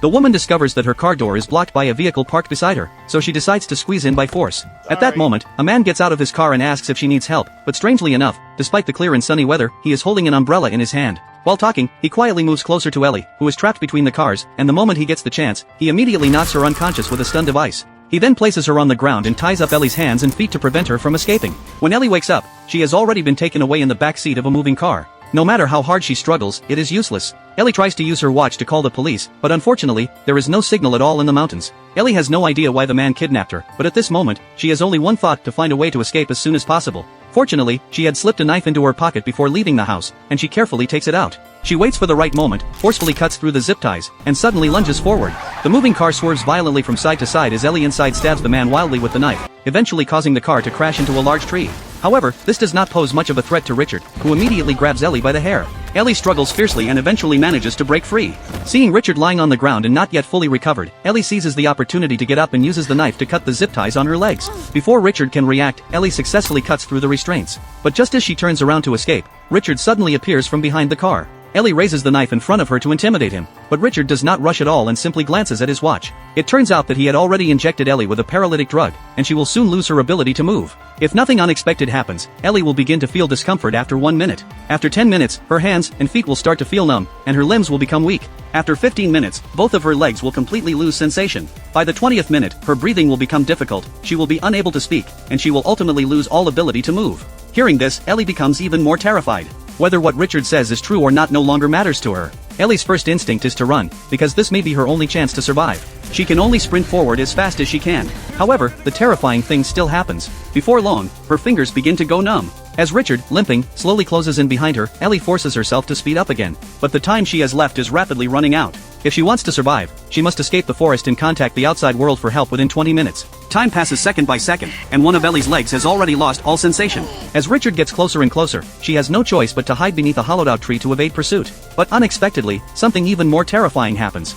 The woman discovers that her car door is blocked by a vehicle parked beside her, so she decides to squeeze in by force. At that moment, a man gets out of his car and asks if she needs help, but strangely enough, despite the clear and sunny weather, he is holding an umbrella in his hand. While talking, he quietly moves closer to Ellie, who is trapped between the cars, and the moment he gets the chance, he immediately knocks her unconscious with a stun device. He then places her on the ground and ties up Ellie's hands and feet to prevent her from escaping. When Ellie wakes up, she has already been taken away in the back seat of a moving car. No matter how hard she struggles, it is useless. Ellie tries to use her watch to call the police, but unfortunately, there is no signal at all in the mountains. Ellie has no idea why the man kidnapped her, but at this moment, she has only one thought: to find a way to escape as soon as possible. Fortunately, she had slipped a knife into her pocket before leaving the house, and she carefully takes it out. She waits for the right moment, forcefully cuts through the zip ties, and suddenly lunges forward. The moving car swerves violently from side to side as Ellie inside stabs the man wildly with the knife, eventually causing the car to crash into a large tree. However, this does not pose much of a threat to Richard, who immediately grabs Ellie by the hair. Ellie struggles fiercely and eventually manages to break free. Seeing Richard lying on the ground and not yet fully recovered, Ellie seizes the opportunity to get up and uses the knife to cut the zip ties on her legs. Before Richard can react, Ellie successfully cuts through the restraints. But just as she turns around to escape, Richard suddenly appears from behind the car. Ellie raises the knife in front of her to intimidate him, but Richard does not rush at all and simply glances at his watch. It turns out that he had already injected Ellie with a paralytic drug, and she will soon lose her ability to move. If nothing unexpected happens, Ellie will begin to feel discomfort after 1 minute. After 10 minutes, her hands and feet will start to feel numb, and her limbs will become weak. After 15 minutes, both of her legs will completely lose sensation. By the 20th minute, her breathing will become difficult, she will be unable to speak, and she will ultimately lose all ability to move. Hearing this, Ellie becomes even more terrified. Whether what Richard says is true or not no longer matters to her. Ellie's first instinct is to run, because this may be her only chance to survive. She can only sprint forward as fast as she can. However, the terrifying thing still happens. Before long, her fingers begin to go numb. As Richard, limping, slowly closes in behind her, Ellie forces herself to speed up again. But the time she has left is rapidly running out. If she wants to survive, she must escape the forest and contact the outside world for help within 20 minutes. Time passes second by second, and one of Ellie's legs has already lost all sensation. As Richard gets closer and closer, she has no choice but to hide beneath a hollowed-out tree to evade pursuit. But unexpectedly, something even more terrifying happens.